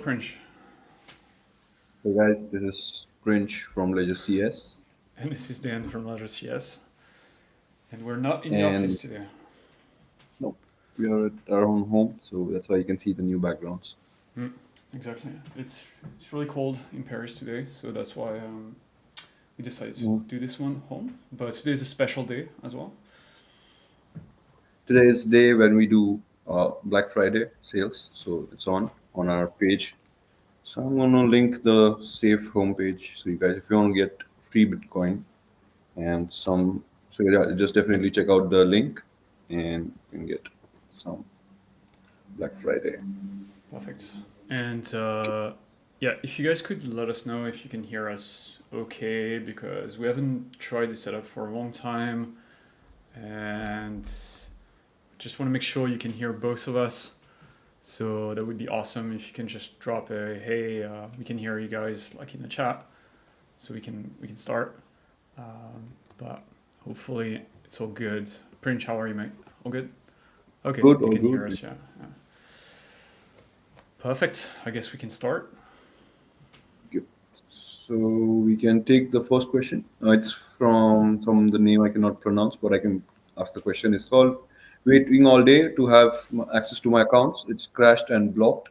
Prince. Hey guys, this is Prince from Ledger CS, And this is Dan from Ledger CS. And we're not in the office and today. no, we are at our own home, so that's why you can see the new backgrounds. Mm, exactly. It's really cold in Paris today, so that's why we decided to Mm. do this one home. But today is a special day as well. Today is day when we do Black Friday sales, so it's on our page. So I'm gonna link the safe homepage, so you guys, if you want to get free Bitcoin and some, so yeah, just definitely check out the link, and you can get some Black Friday. Perfect. And yeah, if you guys could let us know if you can hear us okay, because we haven't tried the setup for a long time, and just want to make sure you can hear both of us. So that would be awesome if you can just drop a hey, we can hear you guys like in the chat, so we can start. But hopefully it's all good. Prince, how are you, mate? All good? Okay, Good, they all can hear good. us. Yeah. Perfect. I guess we can start. Yep. So we can take the first question. It's from the name I cannot pronounce, but I can ask the question. It's called "Waiting all day to have access to my accounts. It's crashed and blocked."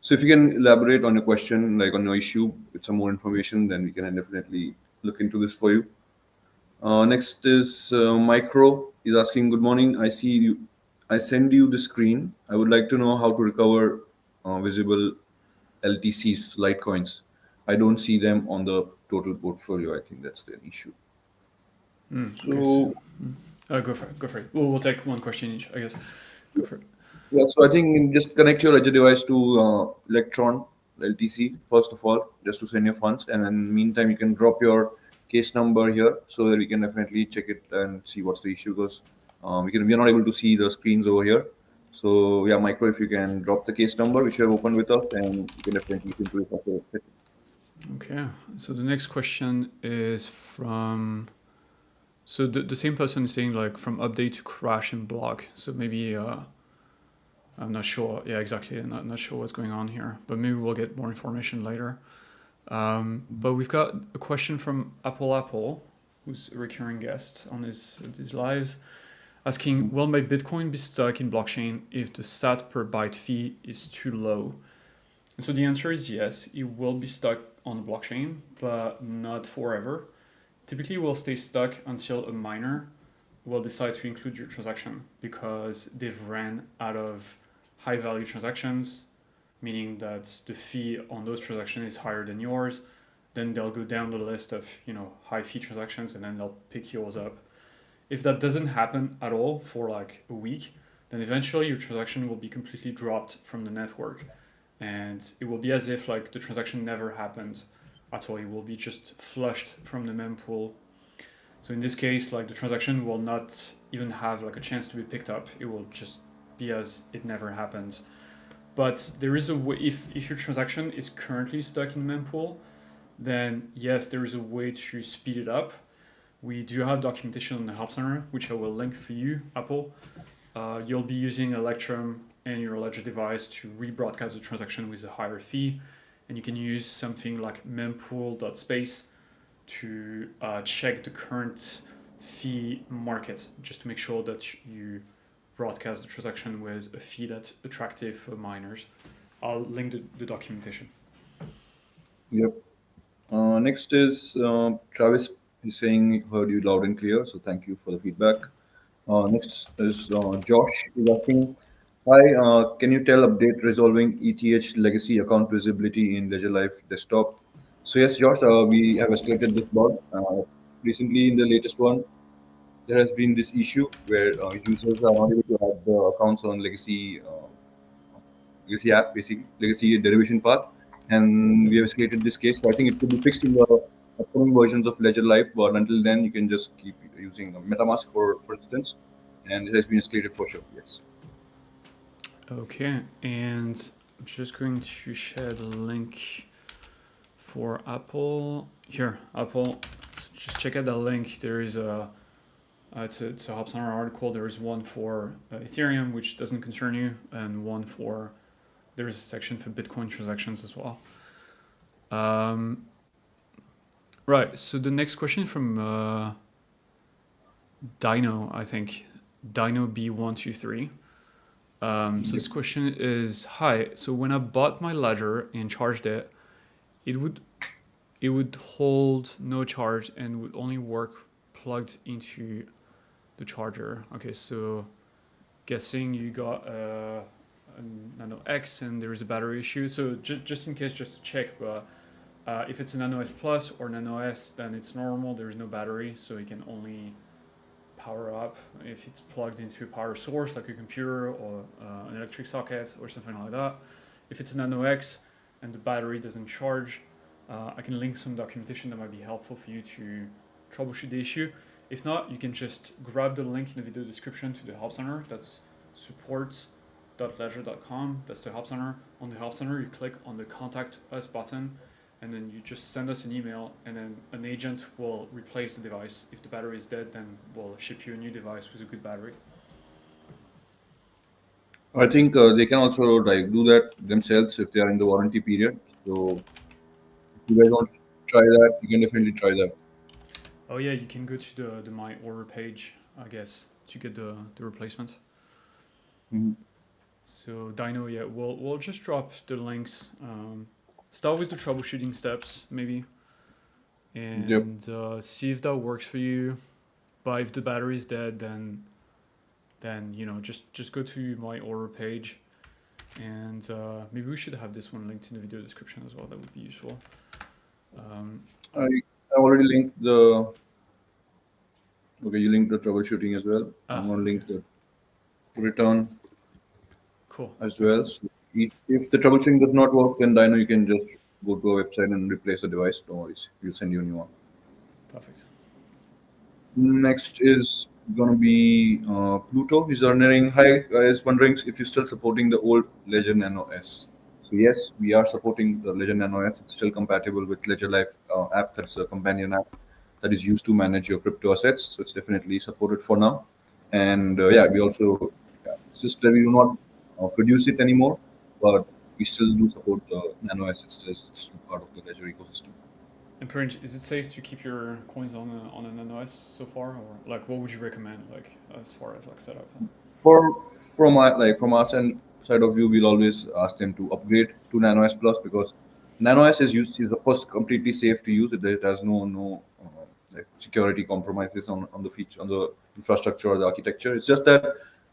So if you can elaborate on your question, like on your issue, with some more information, then we can definitely look into this for you. Next is Micro is asking, "Good morning. I see you. I send you the screen. I would like to know how to recover visible LTCs, Litecoins. I don't see them on the total portfolio. I think that's the issue." Okay, so So go for it. Go for it. We'll take one question each, I guess. Go for it. yeah, so I think just connect your ledger device to Electron LTC first of all, just to send your funds, and in the meantime you can drop your case number here so that we can definitely check it and see what's the issue, because we're not able to see the screens over here. So yeah, Micro, if you can drop the case number which you have opened with us, and you can definitely look into it after a second. Okay. So the next question is from. So the same person is saying like from update to crash and block. So maybe I'm not sure. Yeah, exactly. I'm not sure what's going on here, but maybe we'll get more information later. But we've got a question from Apple, who's a recurring guest on his lives, asking, will my Bitcoin be stuck in blockchain if the SAT per byte fee is too low? And so the answer is yes, it will be stuck on the blockchain, but not forever. Typically, it will stay stuck until a miner will decide to include your transaction because they've ran out of high value transactions, meaning that the fee on those transactions is higher than yours. Then they'll go down the list of high fee transactions, and then they'll pick yours up. If that doesn't happen at all for like a week, then eventually your transaction will be completely dropped from the network, and it will be as if like the transaction never happened at all. It will be just flushed from the mempool. So in this case, like the transaction will not even have like a chance to be picked up. It will just be as it never happened. But there is a way, if your transaction is currently stuck in the mempool, then yes, there is a way to speed it up. We do have documentation on the Help Center, which I will link for you, Apple. You'll be using Electrum and your Ledger device to rebroadcast the transaction with a higher fee. And you can use something like mempool.space to check the current fee market, just to make sure that you broadcast the transaction with a fee that's attractive for miners. I'll link the documentation. Yep. Next is Travis. He's saying he heard you loud and clear, so thank you for the feedback. Next is Josh is asking, "Hi, can you tell update resolving ETH legacy account visibility in Ledger Live desktop?" So yes, Josh, we have escalated this bug. Recently, in the latest one, there has been this issue where users are not able to add the accounts on legacy app, basically legacy derivation path, and we have escalated this case. So I think it could be fixed in the upcoming versions of Ledger Live, but until then, you can just keep using MetaMask for instance, and it has been escalated for sure. Yes. Okay, and I'm just going to share the link for Apple. Here, Apple, just check out that link. There is it's a Help Center article. There is one for Ethereum, which doesn't concern you, and one for there's a section for Bitcoin transactions as well. Right. So the next question from Dino, I think, Dino B123. So this question is, hi. So when I bought my ledger and charged it, it would hold no charge and would only work plugged into the charger. Okay, so guessing you got a Nano X and there is a battery issue. So just in case, just to check, but if it's a Nano S Plus or Nano S, then it's normal. There is no battery, so you can only power up if it's plugged into a power source like a computer or an electric socket or something like that. If it's a Nano X and the battery doesn't charge, I can link some documentation that might be helpful for you to troubleshoot the issue. If not, you can just grab the link in the video description to the help center. That's support.ledger.com. That's the help center. On the help center, you click on the contact us button, and then you just send us an email, and then an agent will replace the device. If the battery is dead, then we'll ship you a new device with a good battery. I think they can also like do that themselves if they are in the warranty period. So if you guys want to try that, you can definitely try that. Oh yeah, you can go to the my order page, I guess, to get the replacement. Mhm. So Dino, yeah, we'll just drop the links. Start with the troubleshooting steps, maybe, Yep. and see if that works for you. But if the battery is dead, then just go to my order page, and maybe we should have this one linked in the video description as well. That would be useful. I already linked the. Okay, you linked the troubleshooting as well. I'm gonna Okay, link the return cool, as well. excellent, So if the troubleshooting does not work, then I know you can just go to a website and replace the device. Don't worry, we'll send you a new one. perfect. Next is gonna be Pluto. He's wondering, hi guys, wondering if you're still supporting the old Ledger Nano S. So yes, we are supporting the Ledger Nano S. It's still compatible with Ledger Life app. That's a companion app that is used to manage your crypto assets. So it's definitely supported for now. And yeah, we also it's just that we do not produce it anymore, but we still do support the Nano S. It's still part of the Ledger ecosystem. And Prince, is it safe to keep your coins on an NOS so far, or like what would you recommend, like as far as like setup? For from our side of view, we'll always ask them to upgrade to Nano S Plus because Nano S is of course completely safe to use. It has no like security compromises on the feature on the infrastructure or the architecture. It's just that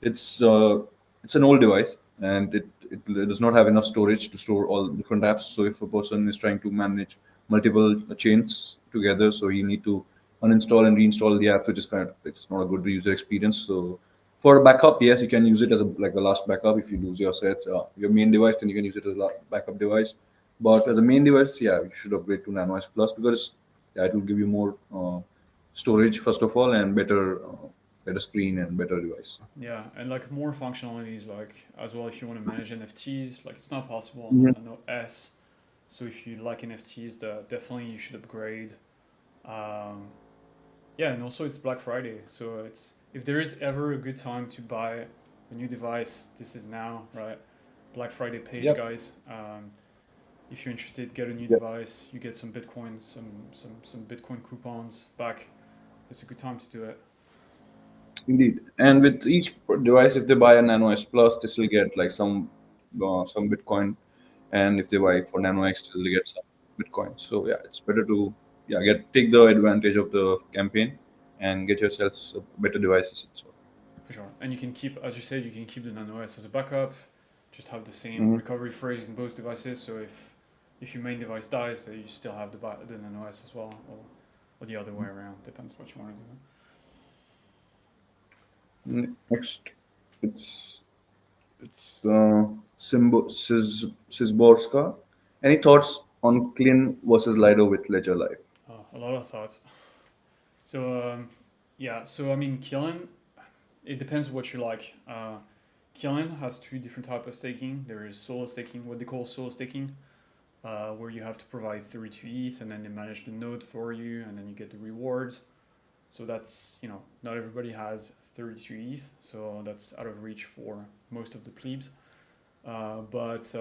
it's uh, it's an old device and it does not have enough storage to store all different apps. So if a person is trying to manage multiple chains together, so you need to uninstall and reinstall the app, which is kind of it's not a good user experience. So for a backup, yes, you can use it as like a last backup. If you lose your sets, your main device, then you can use it as a backup device. But as a main device, yeah, you should upgrade to Nano S Plus because yeah, it will give you more storage first of all and better screen and better device. Yeah, and like more functionalities, like as well if you want to manage NFTs, like it's not possible Mhm. on Nano S. So if you like NFTs, definitely you should upgrade. Um, yeah, and also it's Black Friday, so it's if there is ever a good time to buy a new device, this is now, right? Black Friday page, Yep. guys. If you're interested, get a new Yep. device. You get some Bitcoin, some Bitcoin coupons back. It's a good time to do it. Indeed. And with each device, if they buy a Nano S Plus, they still get like some Bitcoin, and if they buy for Nano X, they'll get some Bitcoin. So yeah, it's better to yeah get take the advantage of the campaign and get yourselves better devices. So, For sure. And you can keep, as you said, you can keep the Nano S as a backup. Just have the same mhm. recovery phrase in both devices. So if your main device dies, you still have the Nano S as well, or the other way around. Depends what you want to do. Next, it's Sisborska. Any thoughts on Clean versus Lido with Ledger Life? A lot of thoughts. So yeah. So I mean, Killen. It depends what you like. Killen has two different types of staking. There is solo staking, what they call solo staking, where you have to provide 32 ETH and then they manage the node for you and then you get the rewards. So that's, not everybody has 32 ETH, so that's out of reach for most of the plebes. But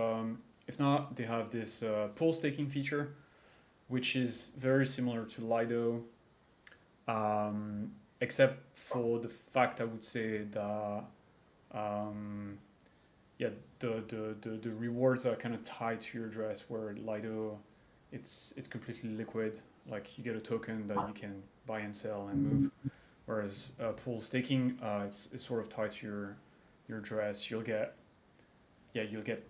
if not, they have this pool staking feature, which is very similar to Lido, except for the fact I would say that um, yeah, the rewards are kind of tied to your address, where Lido, it's completely liquid. Like you get a token that you can buy and sell and move. Whereas pool staking, it's sort of tied to your address. You'll get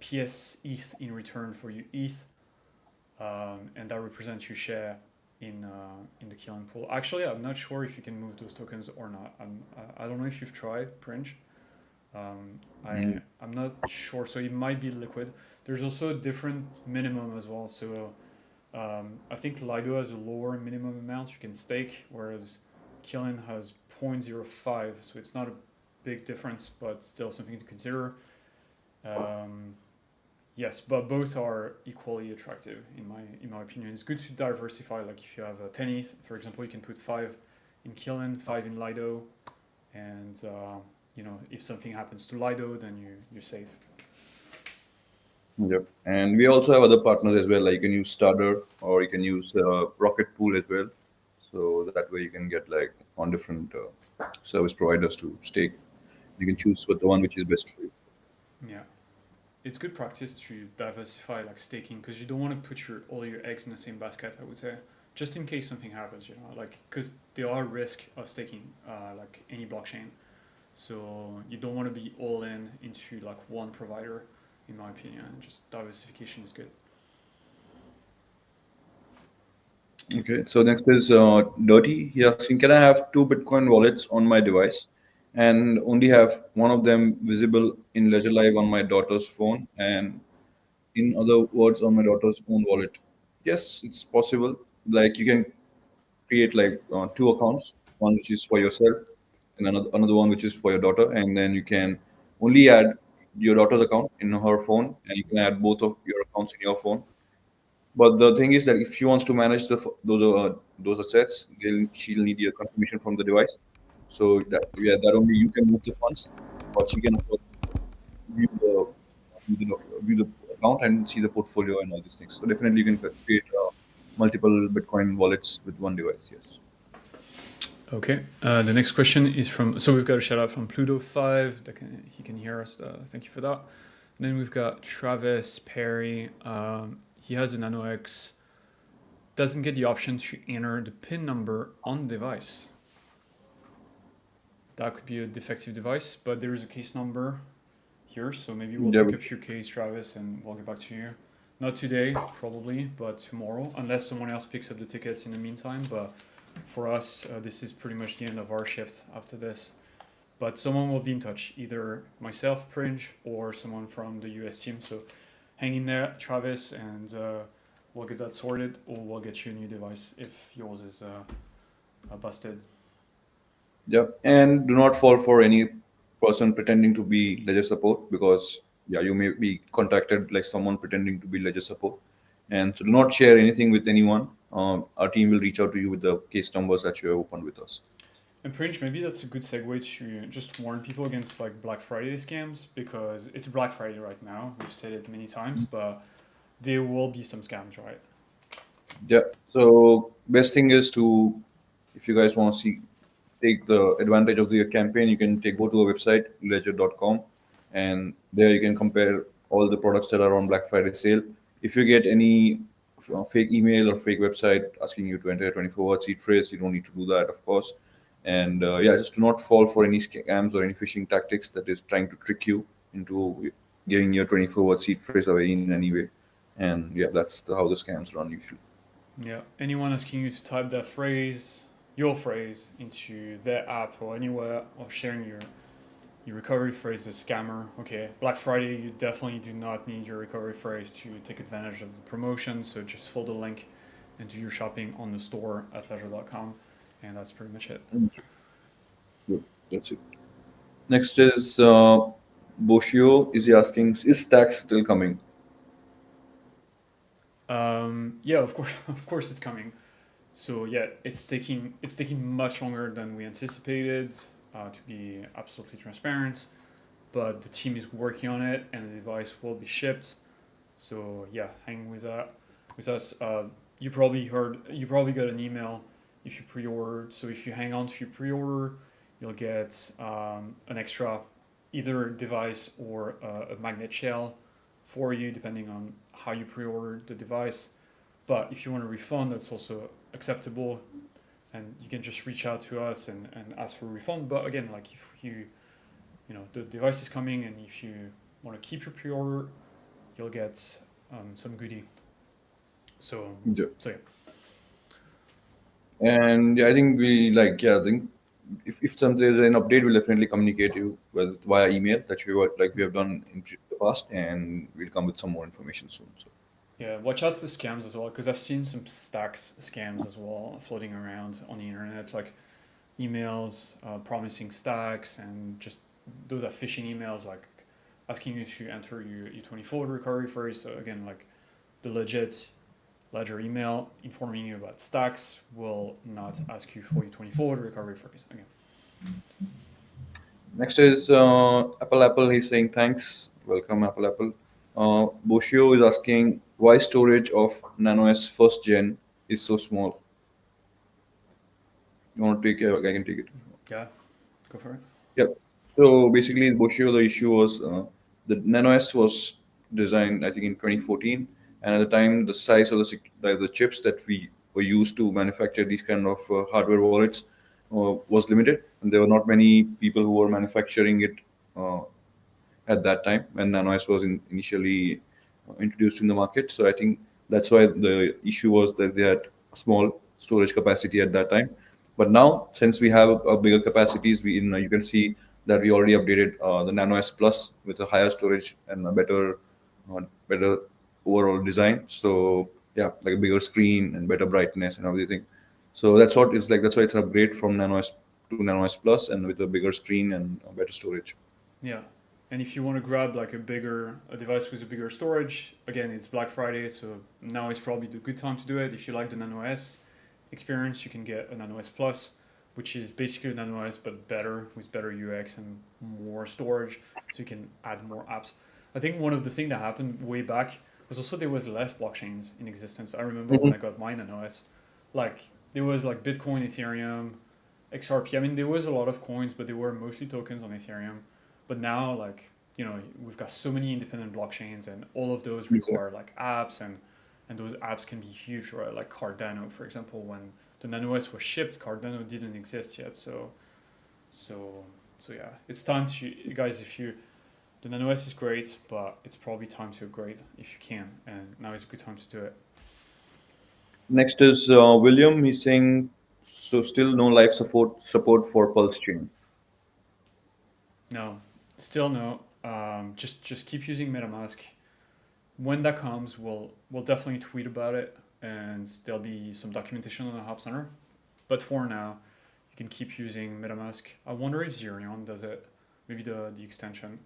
PS ETH in return for your ETH, and that represents your share in the killing pool. Actually, I'm not sure if you can move those tokens or not. I don't know if you've tried Pringe. Mm. I'm not sure, so it might be liquid. There's also a different minimum as well. So I think Lido has a lower minimum amount you can stake, whereas Killing has 0.05, so it's not a big difference, but still something to consider. Um, yes, but both are equally attractive in my opinion. It's good to diversify. Like if you have a 10 ETH, for example, you can put 5 in Killing, 5 in Lido, and if something happens to Lido, then you're safe. Yep. And we also have other partners as well. Like you can use Starter or you can use Rocket Pool as well. So that way you can get like on different service providers to stake. You can choose what the one which is best for you. Yeah, it's good practice to diversify like staking because you don't want to put all your eggs in the same basket. I would say, just in case something happens, like because there are risk of staking, like any blockchain. So you don't want to be all in into like one provider, in my opinion. Just diversification is good. Okay, so next is Dirty. He asking, can I have two Bitcoin wallets on my device and only have one of them visible in Ledger Live on my daughter's phone and in other words on my daughter's own wallet? Yes, it's possible. Like you can create like two accounts, one which is for yourself and another one which is for your daughter, and then you can only add your daughter's account in her phone, and you can add both of your accounts in your phone. But the thing is that if she wants to manage those assets, she'll need a confirmation from the device. So that only you can move the funds, but she can of course view view the account and see the portfolio and all these things. So definitely you can create multiple Bitcoin wallets with one device. Yes. Okay. The next question is from. So we've got a shout out from Pluto5. He can hear us. Thank you for that. And then we've got Travis Perry. He has a Nano X. Doesn't get the option to enter the PIN number on the device. That could be a defective device, but there is a case number here, so maybe we'll Yeah. pick up your case, Travis, and we'll get back to you. Not today, probably, but tomorrow, unless someone else picks up the tickets in the meantime. But for us, this is pretty much the end of our shift after this. But someone will be in touch, either myself, Pringe, or someone from the US team. So hang in there, Travis, and we'll get that sorted, or we'll get you a new device if yours is busted. Yep. And do not fall for any person pretending to be Ledger support because yeah, you may be contacted like someone pretending to be Ledger support. And so do not share anything with anyone. Our team will reach out to you with the case numbers that you have opened with us. And Prince, maybe that's a good segue to just warn people against like Black Friday scams because it's Black Friday right now. We've said it many times, but there will be some scams, right? Yeah. So best thing is to, if you guys want to see, take the advantage of the campaign, you can go to a website, ledger.com, and there you can compare all the products that are on Black Friday sale. If you get any fake email or fake website asking you to enter a 24-word seed phrase, you don't need to do that, of course. And yeah, just do not fall for any scams or any phishing tactics that is trying to trick you into giving your 24-word seed phrase away in any way. And yeah, that's how the scams run usually. Yeah. Anyone asking you to type your phrase, into their app or anywhere, or sharing your recovery phrase is a scammer. Okay, Black Friday, you definitely do not need your recovery phrase to take advantage of the promotion. So just follow the link and do your shopping on the store at leisure.com. And that's pretty much it. Good. That's it. Next is Boshio is he asking, is tax still coming? Yeah, of course, of course, it's coming. So yeah, it's taking much longer than we anticipated. To be absolutely transparent, but the team is working on it and the device will be shipped. So yeah, hang with that with us. You probably got an email if you pre-ordered. So if you hang on to your pre-order, you'll get an extra either device or a magnet shell for you, depending on how you pre-ordered the device. But if you want a refund, that's also acceptable, and you can just reach out to us and ask for a refund. But again, like if the device is coming, and if you want to keep your pre-order, you'll get some goodie. So Yeah. so yeah. And yeah, I think I think if there's an update, we'll definitely communicate you with via email that we have done in the past, and we'll come with some more information soon. So Yeah, watch out for scams as well, because I've seen some stacks scams as well floating around on the internet, like emails promising stacks, and just those are phishing emails, like asking you to enter your E24 recovery phrase. So again, like the legit Ledger email informing you about stacks will not ask you for E24 recovery phrase. Again, next is Apple. He's saying thanks, welcome Apple. Boshio is asking why storage of Nano S first gen is so small. You want to take it? I can take it. yeah, go for it. Yeah. So basically, Boshio, the issue was the Nano S was designed, I think, in 2014, and at the time, the size of the chips that we were used to manufacture these kind of hardware wallets was limited, and there were not many people who were manufacturing it uh, at that time when Nano S was initially introduced in the market. So I think that's why the issue was that they had a small storage capacity at that time. But now, since we have a bigger capacities, you can see that we already updated the Nano S Plus with a higher storage and a better overall design. So yeah, like a bigger screen and better brightness and everything. So that's what it's like. That's why it's an upgrade from Nano S to Nano S Plus and with a bigger screen and a better storage. Yeah. And if you want to grab like a device with a bigger storage, again, it's Black Friday, so now is probably the good time to do it. If you like the Nano S experience, you can get a Nano S Plus, which is basically a Nano S but better with better UX and more storage, so you can add more apps. I think one of the things that happened way back was also there was less blockchains in existence. I remember when I got my Nano S, like there was like Bitcoin, Ethereum, XRP. I mean, there was a lot of coins, but they were mostly tokens on Ethereum. But now, like we've got so many independent blockchains, and all of those Exactly. require like apps, and those apps can be huge, right? Like Cardano, for example, when the Nano S was shipped, Cardano didn't exist yet. So, so yeah, it's time to guys. If you the Nano S is great, but it's probably time to upgrade if you can, and now is a good time to do it. Next is William. He's saying, so still no live support for Pulse Chain. No, still no. Just keep using MetaMask. When that comes, we'll definitely tweet about it, and there'll be some documentation on the Hub Center. But for now, you can keep using MetaMask. I wonder if Zerion does it. Maybe the extension.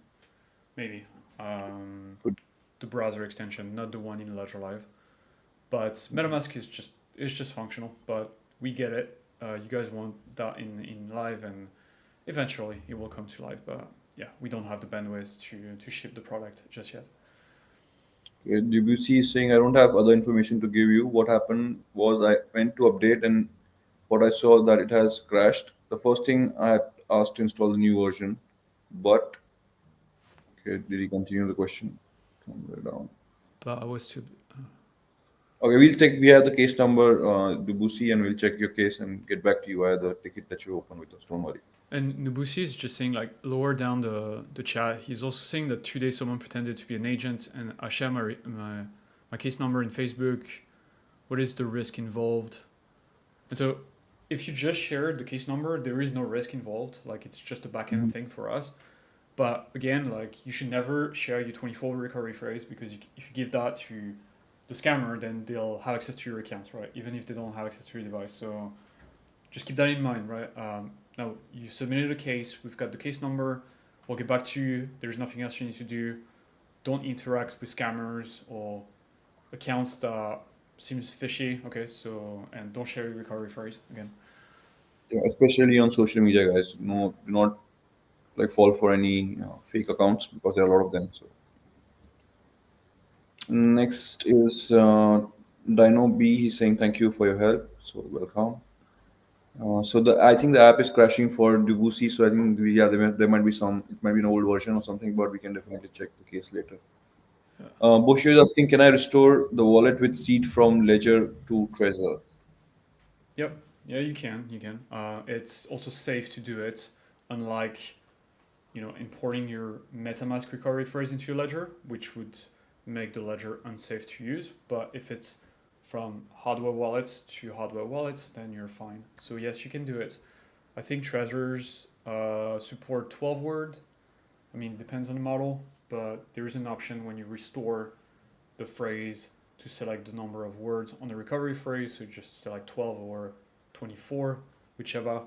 Maybe Good. the browser extension, not the one in Ledger Live. But MetaMask is just functional. But we get it. You guys want that in live, and eventually it will come to live. But yeah, we don't have the bandwidth to ship the product just yet. DBC is saying, I don't have other information to give you. What happened was I went to update and what I saw that it has crashed. The first thing I had asked to install the new version, but okay, did he continue the question? Somewhere down. But I was too. Okay, we'll check. We have the case number, Debussy, and we'll check your case and get back to you via the ticket that you open with us. Don't worry. And Nubusi is just saying, like, lower down the chat, he's also saying that today someone pretended to be an agent, and I share my case number in Facebook. What is the risk involved? And so if you just shared the case number, there is no risk involved. Like, it's just a backend Mhm. thing for us. But again, like, you should never share your 24 recovery phrase, because if you give that to the scammer, then they'll have access to your accounts, right? Even if they don't have access to your device. So just keep that in mind, right? Now you submitted a case. We've got the case number. We'll get back to you. There's nothing else you need to do. Don't interact with scammers or accounts that seems fishy. Okay, so and don't share your recovery phrase again. Yeah, especially on social media, guys. No, do not. like fall for any fake accounts because there are a lot of them. So next is Dino B. He's saying thank you for your help. So welcome. So the I think the app is crashing for Debussy. So I think yeah, there might be some. It might be an old version or something, but we can definitely check the case later. Yeah. Boshi is asking, can I restore the wallet with seed from Ledger to Trezor? Yep. Yeah, you can. You can. It's also safe to do it, unlike importing your MetaMask recovery phrase into your ledger, which would make the ledger unsafe to use. But if it's from hardware wallet to hardware wallet, then you're fine. So yes, you can do it. I think Trezors support 12 word. I mean, it depends on the model, but there is an option when you restore the phrase to select the number of words on the recovery phrase. So just select 12 or 24, whichever,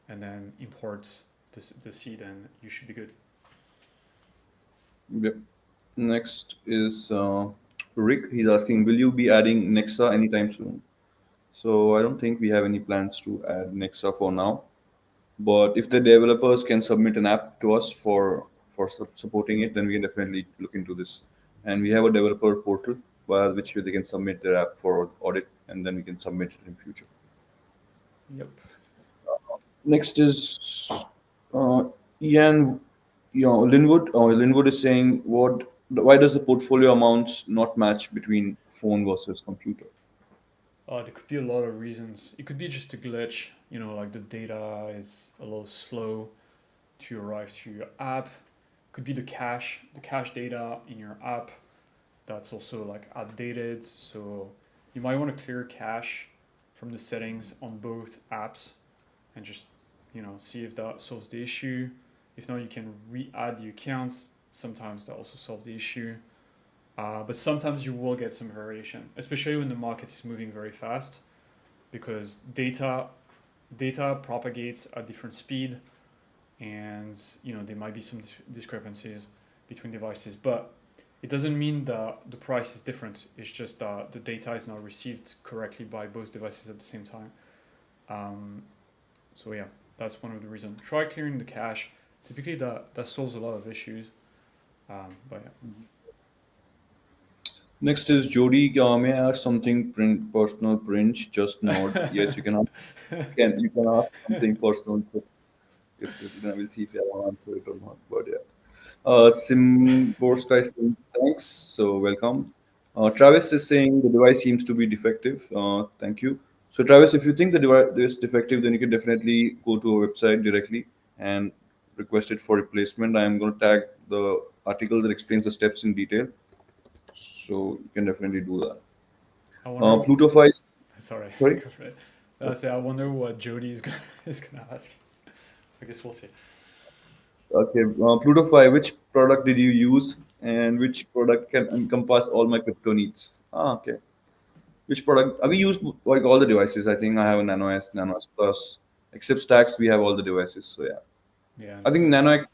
and then import the seed, and you should be good. Yep. Next is Rick. He's asking, will you be adding Nexa anytime soon? So I don't think we have any plans to add Nexa for now. But if the developers can submit an app to us for supporting it, then we can definitely look into this. And we have a developer portal via which they can submit their app for audit, and then we can submit it in future. Yep. Next is uh, Ian, Linwood. Linwood is saying, what? Why does the portfolio amounts not match between phone versus computer? There could be a lot of reasons. It could be just a glitch, like the data is a little slow to arrive to your app. Could be the cache data in your app that's also like outdated. So you might want to clear cache from the settings on both apps and just, see if that solves the issue. If not, you can re-add the accounts. Sometimes that also solves the issue. But sometimes you will get some variation, especially when the market is moving very fast, because data propagates at different speed, and there might be some discrepancies between devices. But it doesn't mean that the price is different. It's just that the data is not received correctly by both devices at the same time. Um, so yeah, that's one of the reasons. Try clearing the cache. Typically, that solves a lot of issues. But yeah. Next is Jody. May I ask something personal? Prince, just nod. Yes, you can. You can ask something personal. So if we'll see if you have an answer it or not. But yeah. Simborska is saying thanks. So welcome. Travis is saying the device seems to be defective. Thank you. So Travis, if you think the device is defective, then you can definitely go to a website directly and request it for replacement. I am going to tag the article that explains the steps in detail. So you can definitely do that. I wonder. Plutofy. Sorry. Sorry. Go for it. I wonder what Jody is gonna is gonna ask. I guess we'll see. Okay. Plutofy. Which product did you use, and which product can encompass all my crypto needs? Okay. Which product? We use like all the devices. I think I have a Nano S, Nano S Plus. Except Stacks, we have all the devices. So yeah, Yeah, I the think same. Nano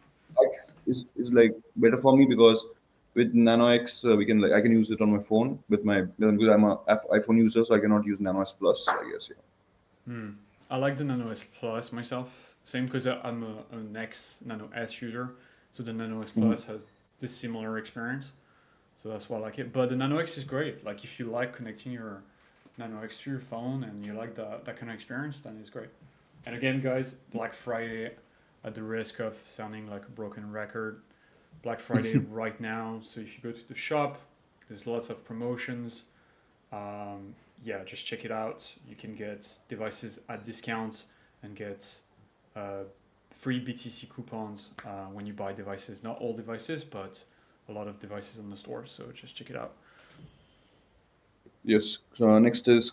X is like better for me because with Nano X we can like I can use it on my phone with my because I'm a iPhone user, so I cannot use Nano S Plus. I guess yeah. Hmm. I like the Nano S Plus myself. Same because I'm an X Nano S user, so the Nano S Mhm. Plus has this similar experience. So that's why I like it. But the Nano X is great. Like if you like connecting your Nano X to your phone and you like that kind of experience, then it's great. And again, guys, Black Friday, at the risk of sounding like a broken record, Black Friday right now. So if you go to the shop, there's lots of promotions. Yeah, just check it out. You can get devices at discounts and get uh, free BTC coupons when you buy devices. Not all devices, but a lot of devices on the store. So just check it out. Yes. So next is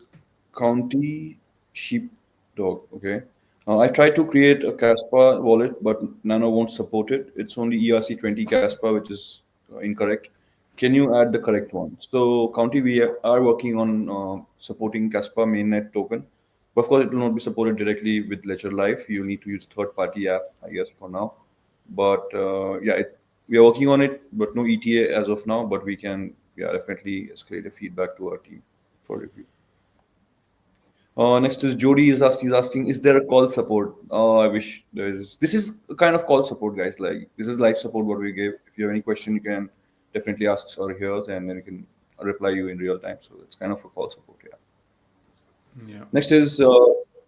County Sheepdog. Okay. I tried to create a Caspa wallet, but Nano won't support it. It's only ERC20 Caspa, which is incorrect. Can you add the correct one? So, County, we are working on supporting Caspa mainnet token. But of course, it will not be supported directly with Ledger Live. You need to use a third-party app, I guess, for now. But yeah, we are working on it, but no ETA as of now. But we can, yeah, definitely escalate the feedback to our team for review. Next is Jody he's asking, is there a call support? I wish there is. This is a kind of call support, guys. Like this is live support what we give. If you have any question, you can definitely ask or here, and then we can reply you in real time. So it's kind of a call support. Yeah. Yeah. Next is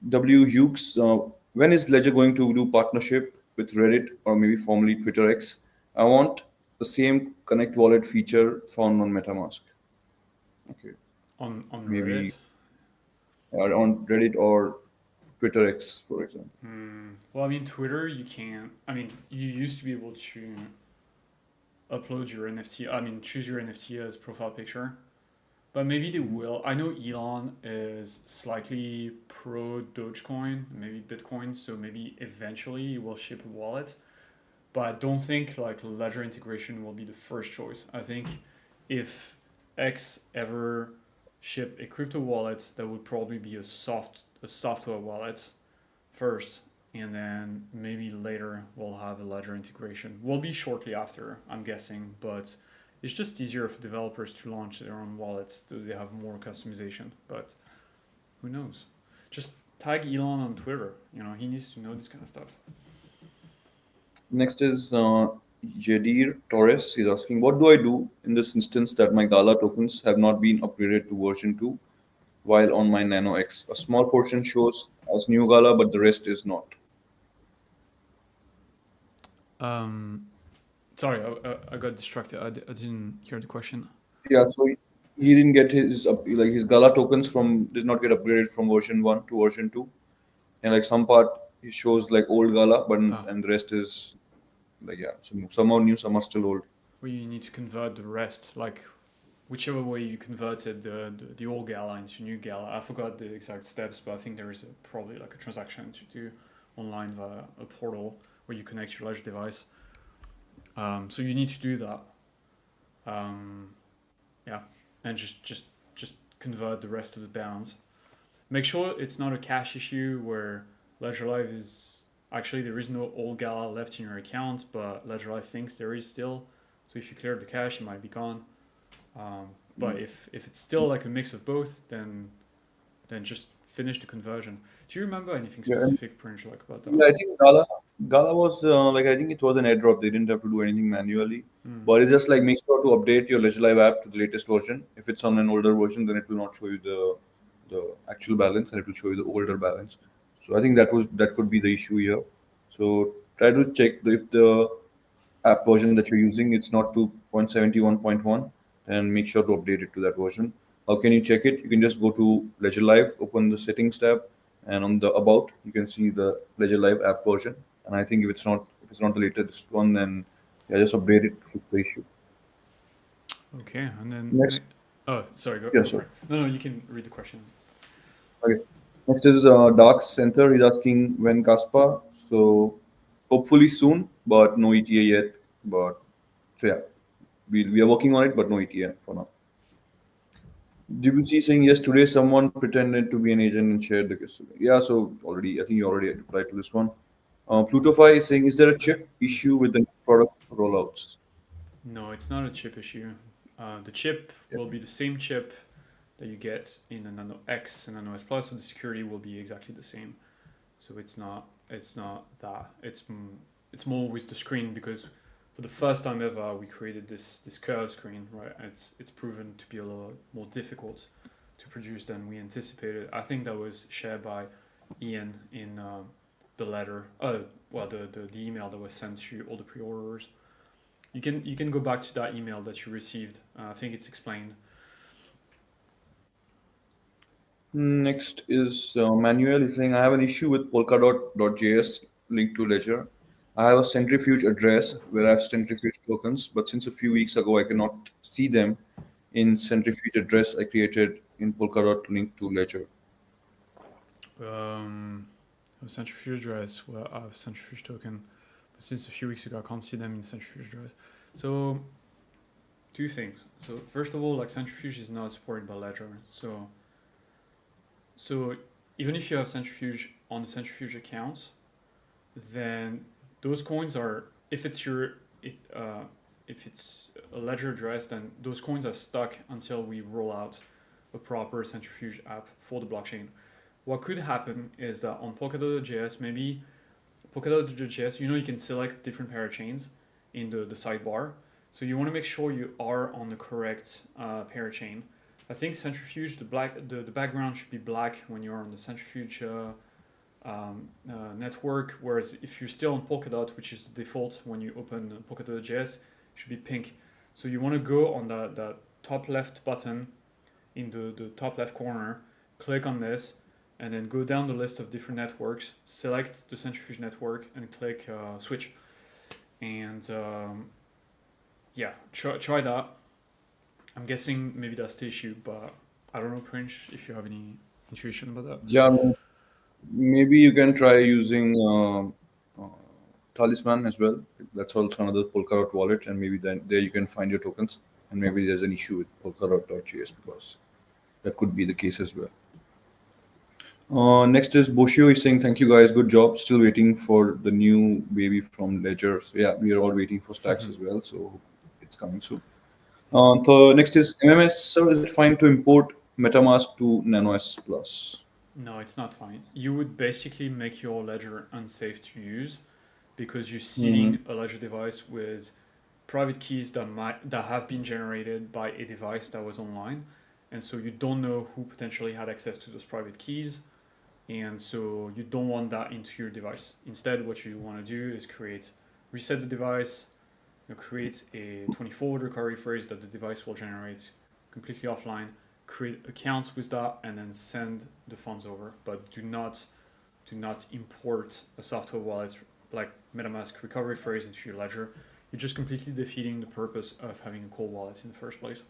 W Hughes. When is Ledger going to do partnership with Reddit or maybe formerly Twitter X? I want the same Connect Wallet feature found on MetaMask. Okay, On maybe Reddit. on Reddit or Twitter X, for example. Well, I mean, Twitter, you can. I mean, you used to be able to upload your NFT. I mean, choose your NFT as profile picture. But maybe they will. I know Elon is slightly pro Dogecoin, maybe Bitcoin, so maybe eventually he will ship a wallet. But I don't think like ledger integration will be the first choice. I think if X ever ship a crypto wallet, that would probably be a software wallet first, and then maybe later we'll have a ledger integration. Will be shortly after, I'm guessing, but it's just easier for developers to launch their own wallets. So they have more customization, but who knows? Just tag Elon on Twitter. You know, he needs to know this kind of stuff. Next is Jadir Torres. He's asking, what do I do in this instance that my Gala tokens have not been upgraded to version 2 while on my Nano X? A small portion shows as new Gala, but the rest is not. Um, Sorry, I got distracted. I didn't hear the question. Yeah, so he didn't get like his Gala tokens from did not get upgraded from version 1 to version 2, and like some part it shows like old Gala, but Oh, and the rest is like yeah, some are new, some are still old. well, you need to convert the rest, like whichever way you converted the old Gala into new Gala. I forgot the exact steps, but I think there is probably like a transaction to do online via a portal where you connect your Ledger device. So you need to do that. Um, yeah, and just convert the rest of the balance. Make sure it's not a cache issue where Ledger Live is actually there is no old Gala left in your account, but Ledger Live thinks there is still. So if you clear the cache, it might be gone. Um, but if it's still like a mix of both, then just finish the conversion. Do you remember anything Yeah, and specific, Prince, like about that? yeah, I think Gala was like I think it was an airdrop. They didn't have to do anything manually, Mm. but it's just like make sure to update your Ledger Live app to the latest version. If it's on an older version, then it will not show you the actual balance, and it will show you the older balance. So I think that could be the issue here. So try to check if the app version that you're using it's not 2.71.1, and make sure to update it to that version. How can you check it? You can just go to Ledger Live, open the settings tab, and on the about you can see the Ledger Live app version. And I think if it's not the latest one, then yeah, just update it to fix the issue. Okay, and then Next, oh, sorry, yeah, go for sure. it. No, you can read the question. Okay. Next is Dark Center. He's asking when Kaspa. So hopefully soon, but no ETA yet. But so yeah, we are working on it, but no ETA for now. DBC saying yes, today someone pretended to be an agent and shared the case. Yeah, so already, I think you already replied to this one. Plutofy is saying, is there a chip issue with the new product rollouts? No, it's not a chip issue. The chip Yeah. will be the same chip that you get in a Nano X and Nano S Plus, so the security will be exactly the same. So it's not that. It's more with the screen because for the first time ever we created this curved screen, right? And it's proven to be a lot more difficult to produce than we anticipated. I think that was shared by Ian in the letter. Well, the email that was sent to all the pre-orders. You can go back to that email that you received. I think it's explained. Next is Manuel is saying, I have an issue with Polkadot.js linked to Ledger. I have a centrifuge address where I have centrifuge tokens, but since a few weeks ago I cannot see them in centrifuge address I created in Polkadot linked to Ledger. A centrifuge drives. Well, I have a centrifuge token, but since a few weeks ago I can't see them in centrifuge drives. So two things. So first of all, like centrifuge is not supported by Ledger. So even if you have centrifuge on the centrifuge account, then those coins are if it's a ledger address, then those coins are stuck until we roll out a proper centrifuge app for the blockchain. what could happen is that on Polkadot.js, maybe Polkadot.js, you can select different parachains in the sidebar. So you want to make sure you are on the correct parachain. I think centrifuge, the background should be black when you're on the centrifuge network, whereas if you're still on Polkadot, which is the default when you open Polkadot.js, it should be pink. So you want to go on the top left button in the top left corner, click on this, and then go down the list of different networks, select the centrifuge network, and click switch. And yeah, try that. I'm guessing maybe that's the issue, but I don't know, Prince, if you have any intuition about that. Yeah, maybe you can try using Talisman as well. That's also another Polkadot wallet, and maybe then there you can find your tokens. And maybe there's an issue with Polkadot.js because that could be the case as well. Next is Boshio is saying, "Thank you guys, good job. Still waiting for the new baby from Ledger." So yeah, we are all waiting for Stacks as well. So it's coming soon. So next is MMS. So is it fine to import MetaMask to NanoS Plus? No, it's not fine. You would basically make your ledger unsafe to use because you're Hmm. seeding a ledger device with private keys that have been generated by a device that was online, and so you don't know who potentially had access to those private keys, and so you don't want that into your device. Instead, what you want to do is reset the device, create a 24-word recovery phrase that the device will generate completely offline, create accounts with that, and then send the funds over. But do not import a software wallet like MetaMask recovery phrase into your ledger. You're just completely defeating the purpose of having a cold wallet in the first place.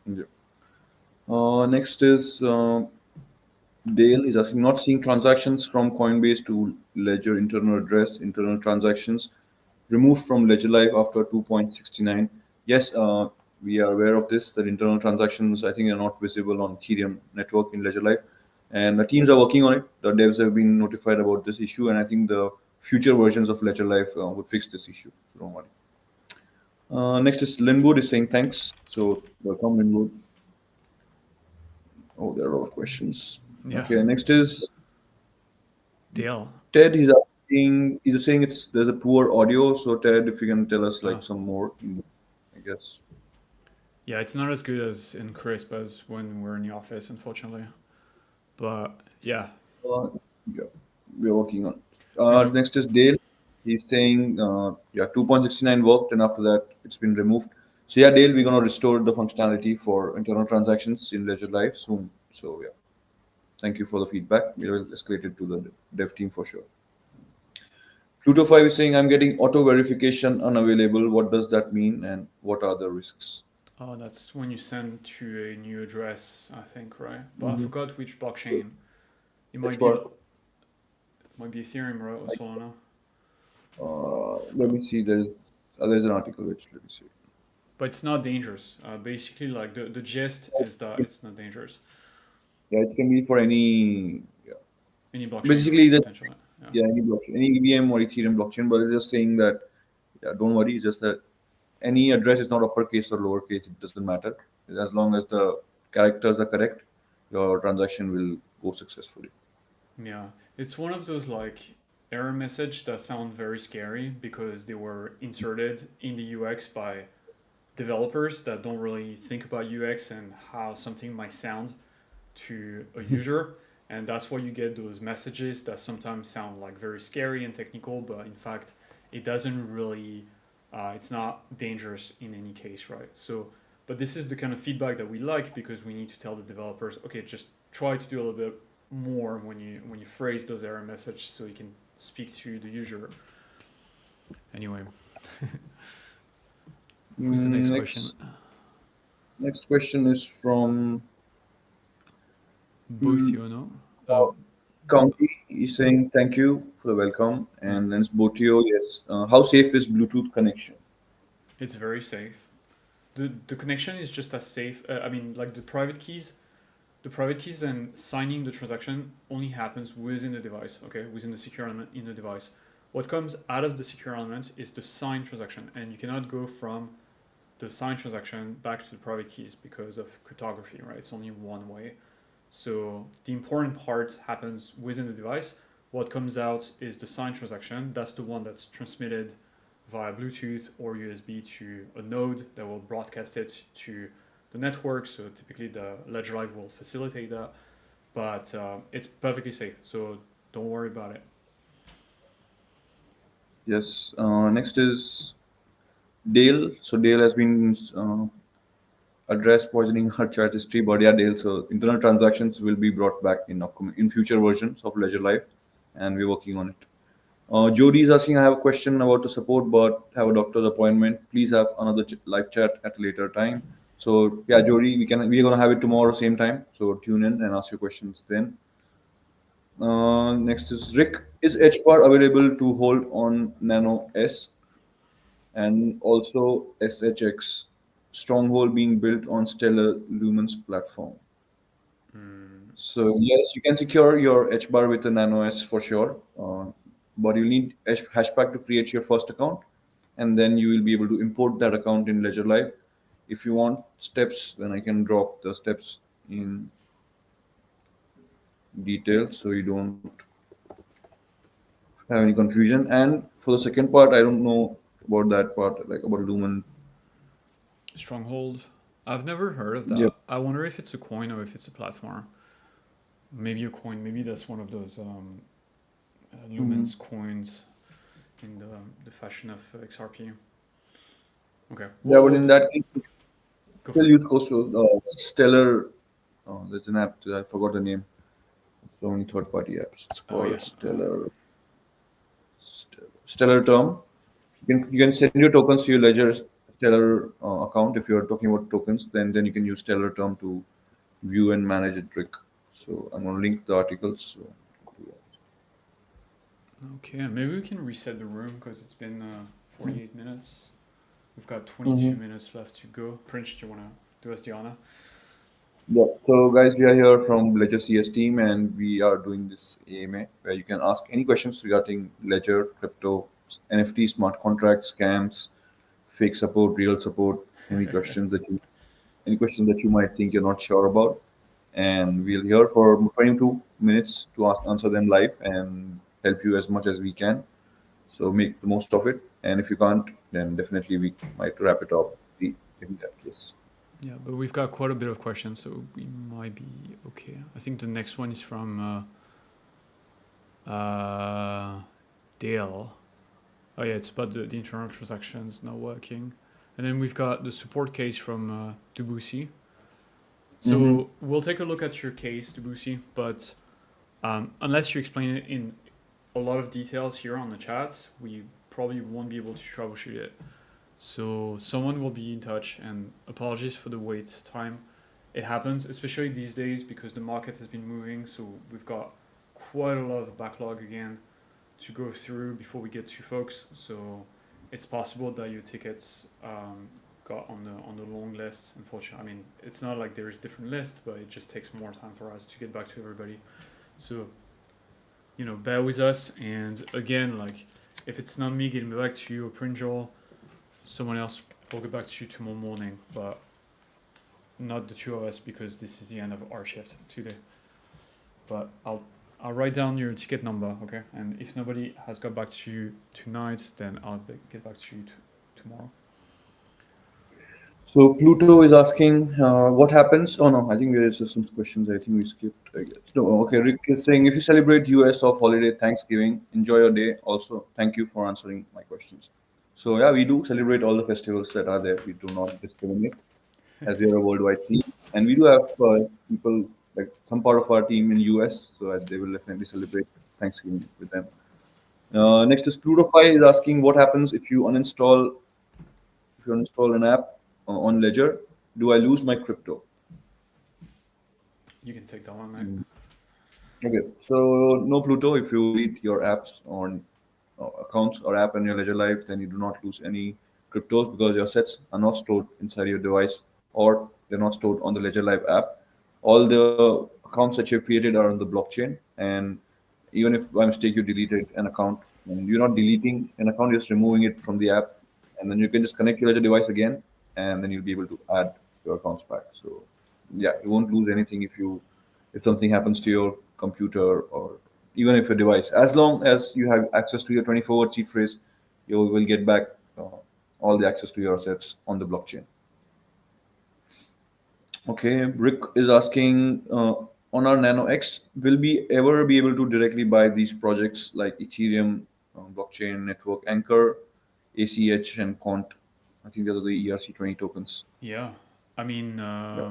Yeah. Next is Dale is asking, not seeing transactions from Coinbase to Ledger internal address, internal transactions removed from Ledger Live after 2.69. Yes, we are aware of this, that internal transactions, I think, are not visible on Ethereum network in Ledger Live. And the teams are working on it. The devs have been notified about this issue, and I think the future versions of Ledger Live would fix this issue. So don't worry. Next is Linwood is saying thanks. So welcome, Linwood. Oh, there are a lot of questions. Yeah, Okay, next is Dale. Ted. He's saying there's a poor audio. So Ted, if you can tell us Uh, like some more, I guess. yeah, it's not as good as in Crisp as when we're in the office, unfortunately. But yeah, Uh, yeah, we're working on it. you know, Next is Dale. He's saying, yeah, 2.69 worked, and after that, it's been removed. So yeah, Dale, we're gonna restore the functionality for internal transactions in Ledger Live soon. So yeah, thank you for the feedback. We will escalate it to the dev team for sure. Pluto 5 is saying, I'm getting auto verification unavailable. What does that mean, and what are the risks? that's when you send to a new address, I think, right? But I Mm-hmm. forgot which blockchain. It Which might be part? Ethereum, right, or Solana. Let Forgot. me see. There's an article which let me see. But it's not dangerous. Basically, like the gist is that it's not dangerous. Yeah, it can be for any. Yeah. Any blockchain, Basically, this potentially. Yeah. yeah, any blockchain, any EVM or Ethereum blockchain. But it's just saying that yeah, don't worry. It's just that any address is not uppercase or lowercase. It doesn't matter as long as the characters are correct. Your transaction will go successfully. Yeah, it's one of those like error message that sound very scary because they were inserted in the UX by developers that don't really think about UX and how something might sound to a user. And that's why you get those messages that sometimes sound like very scary and technical, but in fact, it doesn't really, it's not dangerous in any case, right? So, but this is the kind of feedback that we like because we need to tell the developers, okay, just try to do a little bit more when you phrase those error messages so you can speak to the user. Anyway, who's the next question? Next question is from Both hmm, you know. uh, County. He's saying thank you for the welcome, Hmm. and then it's Botio. Yes. How safe is Bluetooth connection? It's very safe. The connection is just as safe. I mean, like the private keys and signing the transaction only happens within the device. Okay, within the secure element in the device. What comes out of the secure element is the signed transaction, and you cannot go from the signed transaction back to the private keys because of cryptography. Right, it's only one way. So the important part happens within the device. What comes out is the signed transaction. That's the one that's transmitted via Bluetooth or USB to a node that will broadcast it to the network. So typically the Ledger Live will facilitate that, but it's perfectly safe. So don't worry about it. Yes. Next is Dale. So Dale has been address poisoning her chat history, but yeah, Dale. So internal transactions will be brought back in future versions of Ledger Live, and we're working on it. Jody is asking, I have a question about the support, but have a doctor's appointment. Please have another live chat at a later time. So yeah, Jody, we're gonna have it tomorrow same time. So tune in and ask your questions then. Next is Rick. Is HBAR available to hold on Nano S and also SHX Stronghold being built on Stellar Lumen's platform? Mm, So yes, you can secure your HBAR with a Nano S for sure, but you need hashpack to create your first account, and then you will be able to import that account in Ledger Live. If you want steps, then I can drop the steps in detail so you don't have any confusion. And for the second part, I don't know about that part, like about Lumen. Stronghold. I've never heard of Yeah. that. I wonder if it's a coin or if it's a platform. Maybe a coin. Maybe that's one of those Mhm. Lumen's coins in the fashion of XRP. Okay, Yeah, but in that case, you go still for it. use Coastal Stellar. Oh, there's an app. I forgot the name. So many third-party apps. It's Oh yeah. called Stellar Term. You can send your tokens to your Ledger Stellar account. If you're talking about tokens, then you can use Stellar Term to view and manage a trick. So I'm gonna link the articles. So Okay, maybe we can reset the room because it's been 48 minutes. We've got 22 Mhm. minutes left to go. Prince, do you want to do us the honor? Yeah. So guys, we are here from Ledger CS team, and we are doing this AMA where you can ask any questions regarding Ledger, crypto, NFT, smart contracts, scams, fake support, real support, any questions that you might think you're not sure about. And we'll here for 22 minutes to answer them live and help you as much as we can. So make the most of it. And if you can't, then definitely we might wrap it up in that case. Yeah, but we've got quite a bit of questions, so we might be okay. I think the next one is from Dale. Oh yeah, it's about the internal transactions not working. And then we've got the support case from Debussy. Mm-hmm. So we'll take a look at your case, Debussy, but unless you explain it in a lot of details here on the chat, we probably won't be able to troubleshoot it. So someone will be in touch, and apologies for the wait time. It happens, especially these days, because the market has been moving. So we've got quite a lot of backlog again to go through before we get to folks. So it's possible that your tickets got on the long list. Unfortunately, I mean it's not like there's different lists, but it just takes more time for us to get back to everybody. So bear with us. And again, like if it's not me getting back to you or Prinjol, someone else will get back to you tomorrow morning. But not the two of us because this is the end of our shift today. But I'll write down your ticket number, okay? And if nobody has got back to you tonight, then I'll get back to you tomorrow. So Pluto is asking what happens. Oh no, I think there is some questions. I think we skipped. I guess. No, okay. Rick is saying if you celebrate US off holiday Thanksgiving, enjoy your day. Also, thank you for answering my questions. So yeah, we do celebrate all the festivals that are there. We do not discriminate as we are a worldwide team, and we do have people like some part of our team in US, so they will definitely celebrate Thanksgiving with them. Next is Plutofy is asking what happens if you install an app on Ledger, do I lose my crypto? You can take that one, mate. Mm. Okay, so no Pluto. If you delete your apps on accounts or app in your Ledger Live, then you do not lose any cryptos because your sets are not stored inside your device or they're not stored on the Ledger Live app. All the accounts that you've created are on the blockchain, and even if by mistake you deleted an account, and you're not deleting an account, you're just removing it from the app, and then you can just connect your Ledger device again, and then you'll be able to add your accounts back. So yeah, you won't lose anything if something happens to your computer or even if a device, as long as you have access to your 24-word seed phrase, you will get back all the access to your assets on the blockchain. Okay, Rick is asking on our Nano X, will we ever be able to directly buy these projects like Ethereum, blockchain network, Anchor, ACH, and Cont? I think those are the ERC20 tokens. Yeah, I mean, Yeah.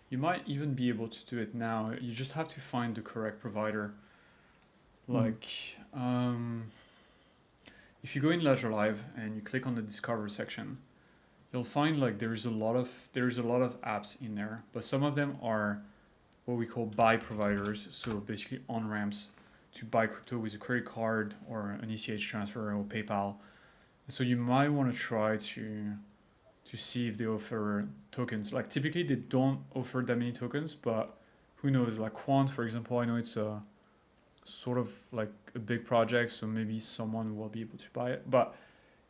you might even be able to do it now. You just have to find the correct provider. Mhm. Like, if you go in Ledger Live and you click on the Discover section, you'll find like there's a lot of apps in there, but some of them are what we call buy providers. So basically on ramps to buy crypto with a credit card or an ECH transfer or PayPal. So you might want to try to see if they offer tokens. Like typically they don't offer that many tokens, but who knows? Like Quant, for example, I know it's a sort of like a big project, so maybe someone will be able to buy it. But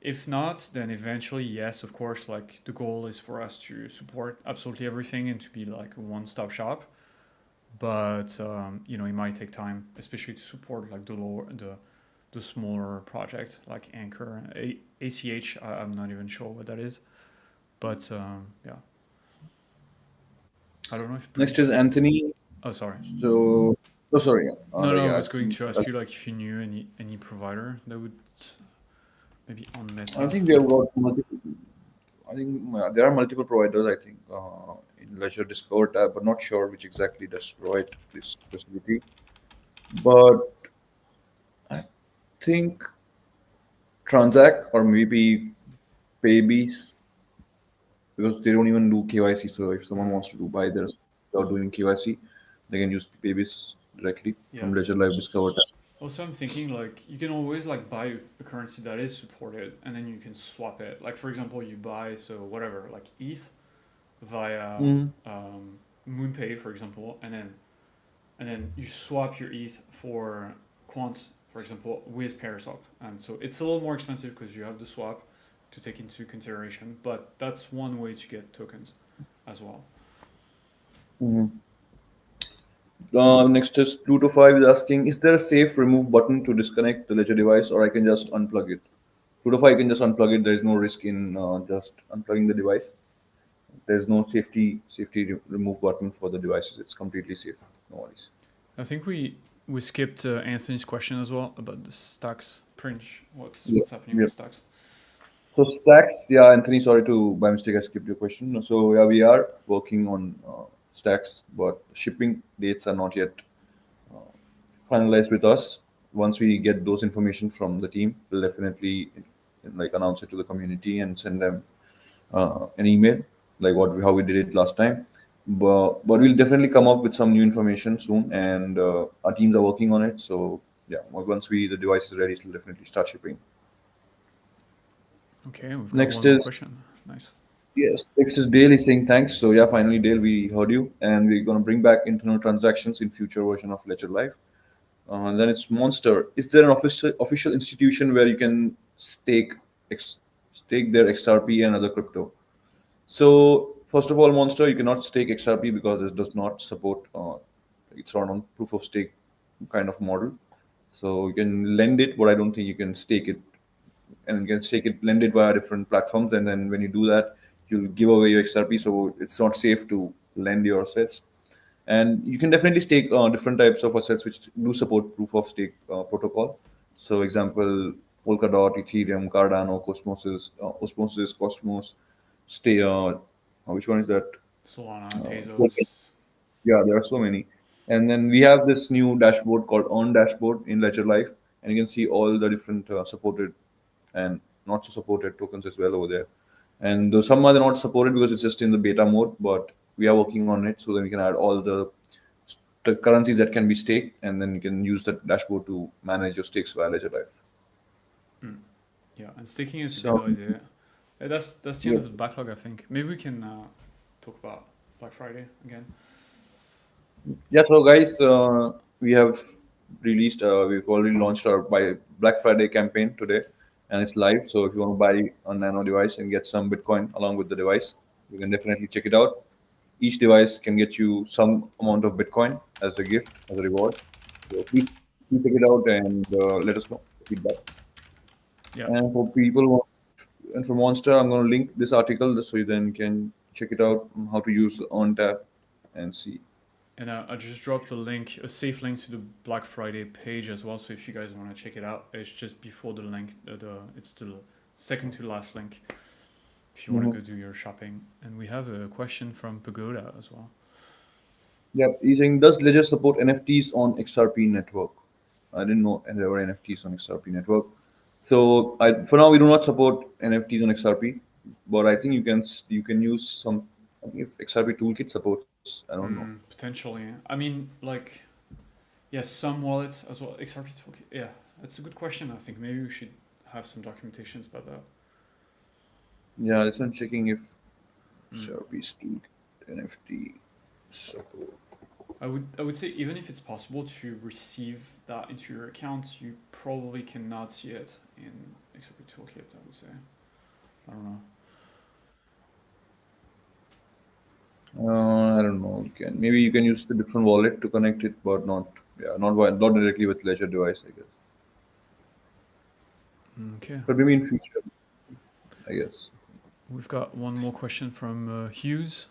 if not, then eventually, yes, of course, like the goal is for us to support absolutely everything and to be like a one-stop shop. But it might take time, especially to support like the smaller projects like Anchor, ACH. I'm not even sure what that is, but yeah, I don't know if Next is Prince. Anthony. Oh, sorry. So, oh, sorry. No, no, I Yeah, was going to ask you like if you knew any provider that would maybe on I Meta. think they have got multiple. I think there are multiple providers. I think in Leisure Discover tab, but not sure which exactly does provide this facility. But I think Transact or maybe Paybees because they don't even do KYC. So if someone Mm, wants to do buy theirs without doing KYC, they can use Paybees directly yeah. from Ledger Live Discover tab. Also, I'm thinking like you can always like buy a currency that is supported, and then you can swap it. Like for example, you buy so whatever like ETH via Mm. MoonPay, for example, and then you swap your ETH for Quant, for example, with Paraswap, and so it's a little more expensive because you have the swap to take into consideration. But that's one way to get tokens as well. Mhm. Next is Pluto5 is asking, is there a safe remove button to disconnect the Ledger device or I can just unplug it? Pluto5 can just unplug it. There is no risk in just unplugging the device. There's no safety remove button for the devices. It's completely safe. No worries. I think we skipped Anthony's question as well about the stacks. Prince, what's Yeah. what's happening Yeah. with stacks? So stacks, yeah, Anthony, sorry to by mistake I skipped your question. So yeah, we are working on stacks, but shipping dates are not yet finalized with us. Once we get those information from the team, we'll definitely like announce it to the community and send them an email like how we did it last time. But we'll definitely come up with some new information soon, and our teams are working on it. So yeah, once the device is ready, we'll definitely start shipping. Okay, we've got Next one more is question. Nice. Yes, next is Dale is saying thanks. So yeah, finally Dale, we heard you, and we're gonna bring back internal transactions in future version of Ledger Live. And then it's Monster. Is there an official institution where you can ex, stake their XRP and other crypto? So first of all, Monster, you cannot stake XRP because it does not support. It's not on proof of stake kind of model. So you can lend it, but I don't think you can stake it and you can stake it, lend it via different platforms. And then when you do that, you'll give away your XRP. So it's not safe to lend your assets. And you can definitely stake different types of assets which do support proof of stake protocol. So, example, Polkadot, Ethereum, Cardano, Osmosis, Cosmos, stay. Which one is that? Solana, Token. Tezos. Yeah, there are so many. And then we have this new dashboard called On Dashboard in Ledger Live, and you can see all the different supported and not so supported tokens as well over there. And though some are not supported because it's just in the beta mode, but we are working on it so that we can add all the currencies that can be staked, and then you can use that dashboard to manage your stakes via Ledger Live. Mm. Yeah, and staking is a good So idea. That's the end yeah, of the backlog, I think. Maybe we can talk about Black Friday again. yeah. So guys, we have released. We've already launched our by Black Friday campaign today, and it's live. So if you want to buy a Nano device and get some Bitcoin along with the device, you can definitely check it out. each device can get you some amount of Bitcoin as a gift, as a reward. So please check it out and let us know the feedback. Yeah. And for people who, and for Monster, I'm going to link this article so you then can check it out how to use the on tab and see. And I just dropped a link, a safe link to the Black Friday page as well. So if you guys want to check it out, it's just before the link. It's the second to last link. If you want to Mhm. go do your shopping. And we have a question from Pagoda as well. Yep, he's saying, does Ledger support NFTs on XRP network? I didn't know there were NFTs on XRP network. So for now we do not support NFTs on XRP, but I think you can use some. I think if XRP toolkit supports, I don't know. Potentially. I mean, like, yeah, some wallets as well. XRP toolkit. Yeah, that's a good question. I think maybe we should have some documentations about that. Yeah, this I'm checking if Mm. XRP's toolkit NFT support. I would say even if it's possible to receive that into your account, you probably cannot see it in XRP toolkit. I would say. I don't know. I don't know. Maybe you can use the different wallet to connect it, but not directly with Ledger device, I guess. Okay. But maybe in future, I guess. We've got one more question from Hughes.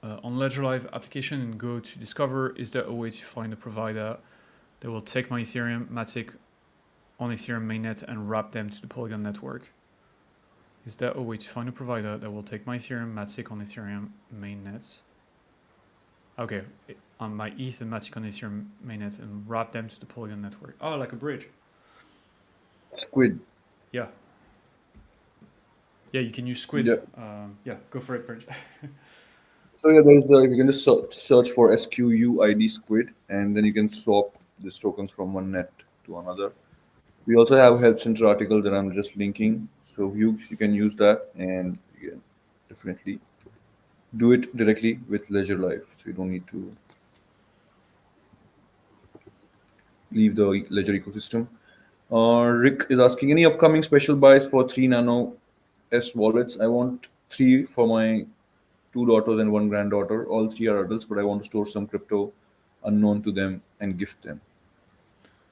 On Ledger Live application and go to Discover, is there a way to find a provider that will take my Ethereum Matic on Ethereum mainnet and wrap them to the Polygon network? Is there a way to find a provider that will take my Ethereum Matic on Ethereum mainnet? Okay, on my ETH and Matic on Ethereum mainnet and wrap them to the Polygon network. Oh, like a bridge. Squid. Yeah. Yeah, you can use Yeah. Squid. Yeah, go for it, bridge. So yeah, you can just search for SQUID Squid, and then you can swap these tokens from one net to another. We also have a help center article that I'm just linking, so you can use that, and you can definitely do it directly with Ledger Live, so you don't need to leave the Ledger ecosystem. Rick is asking any upcoming special buys for 3 nano S wallets. I want three for my two daughters and one granddaughter. All three are adults, but I want to store some crypto unknown to them and gift them.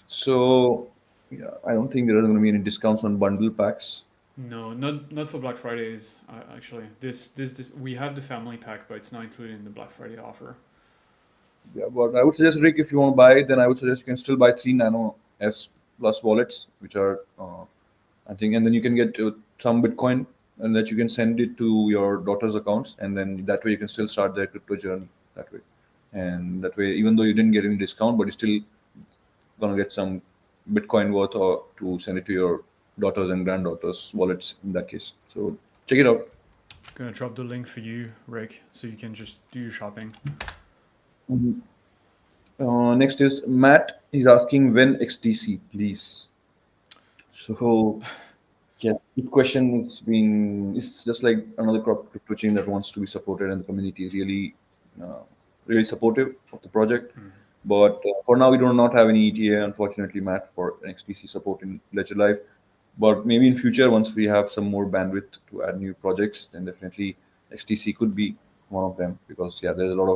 So, yeah, I don't think there are going to be any discounts on bundle packs. No, not for Black Fridays. Actually, this we have the family pack, but it's not included in the Black Friday offer. Yeah, but I would suggest, Rick, if you want to buy, then I would suggest you can still buy 3 nano S plus wallets, which are, I think, and then you can get some Bitcoin and that you can send it to your daughter's accounts, and then that way you can still start their crypto journey that way. And that way, even though you didn't get any discount, but you're still gonna get some Bitcoin worth or to send it to your daughters and granddaughters wallets in that case. So check it out. Gonna drop the link for you, Rick, so you can just do your shopping. Mhm. Next is Matt. He's asking when XTC, please. So yeah, this question is being it's just like another crypto chain that wants to be supported, and the community is uh, really supportive of the project. Mm. But for now, we do not have any ETA, unfortunately, Matt, for XTC support in Ledger Live. But maybe in future, once we have some more bandwidth to add new projects, then definitely XTC could be one of them because yeah, there's a lot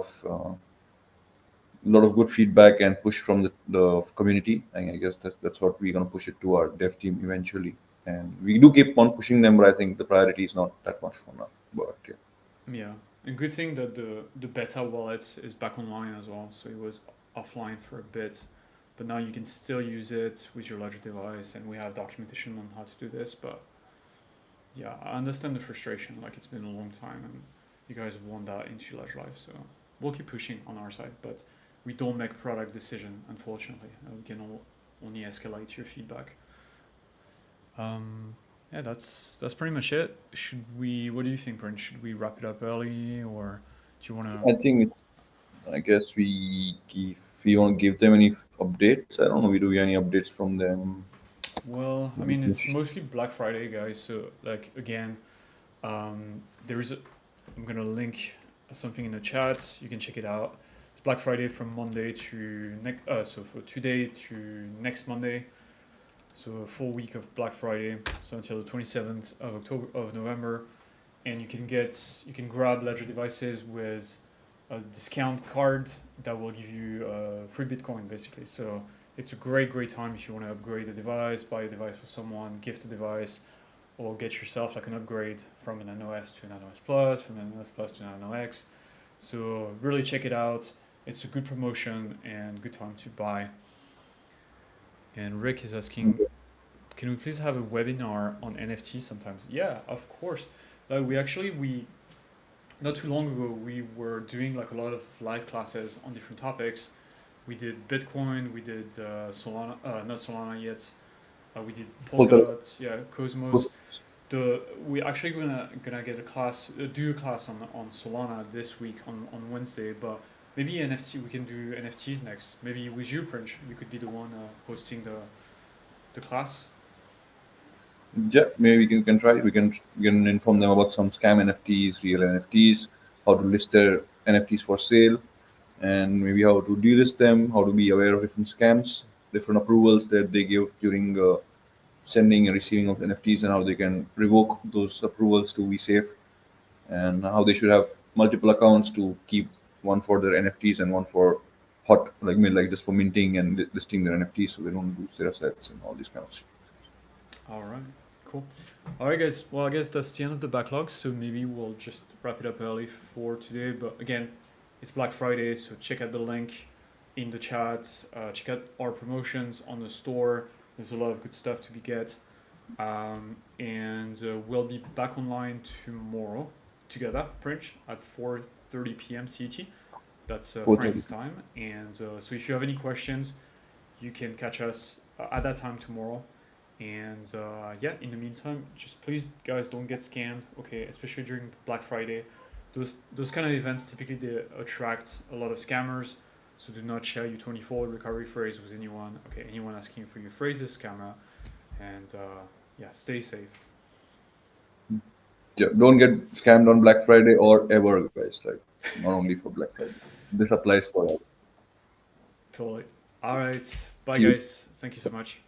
of good feedback and push from the community. And I guess that's what we're gonna push it to our dev team eventually. And we do keep on pushing them, but I think the priority is not that much for now. But yeah. Yeah, and good thing that the beta wallet is back online as well. So it was offline for a bit, but now you can still use it with your Ledger device, and we have documentation on how to do this. But yeah, I understand the frustration. Like it's been a long time, and you guys want that into Ledger Live, so we'll keep pushing on our side. But we don't make product decision, unfortunately. We can only escalate your feedback. Yeah, that's pretty much it. Should we? What do you think, Brent? Should we wrap it up early, or do you want I to? think it's. I guess if we want to give them any updates. I don't know. We do any updates from them. Well, I mean, it's mostly Black Friday, guys. So, like again, there's a. I'm gonna link something in the chat. You can check it out. It's Black Friday from Monday to next. So for today to next Monday. So a full week of Black Friday. So until the 27th of November, and you can grab Ledger devices with a discount card that will give you free Bitcoin basically. So it's a great time if you want to upgrade a device, buy a device for someone, gift a device, or get yourself like an upgrade from an NOS to an NOS Plus, from an NOS Plus to an NOx. So really check it out. It's a good promotion and good time to buy. And Rick is asking, can we please have a webinar on NFT sometimes? Yeah, of course. We not too long ago we were doing like a lot of live classes on different topics. We did Bitcoin, we did Solana, not Solana yet. We did Polkadot, yeah, Cosmos. We actually gonna get a class, do a class on Solana this week on Wednesday, but maybe NFT we can do NFTs next. Maybe with you, Prince, you could be the one hosting the class. Yeah, maybe we can try. We can inform them about some scam NFTs, real NFTs, how to list their NFTs for sale, and maybe how to delist them, how to be aware of different scams, different approvals that they give during sending and receiving of NFTs, and how they can revoke those approvals to be safe, and how they should have multiple accounts to keep one for their NFTs and one for hot, like just for minting and listing their NFTs, so they don't lose their assets and all these kind of shit. All right, cool. All right, guys. Well, I guess that's the end of the backlog. So maybe we'll just wrap it up early for today. But again, it's Black Friday, so check out the link in the chat. Check out our promotions on the store. There's a lot of good stuff to be get. And we'll be back online tomorrow together, Prince, at 4:30 p.m. CET. That's France time. And so if you have any questions, you can catch us at that time tomorrow. And yeah, in the meantime, just please, guys, don't get scammed. Okay, especially during Black Friday, those kind of events typically they attract a lot of scammers. So do not share your 24 recovery phrase with anyone. Okay, anyone asking for your phrases, scammer, and yeah, stay safe. Yeah, don't get scammed on Black Friday or ever, guys. Like not only for Black Friday. This applies for all. Totally. All right. Bye, See you. guys. Thank you so much.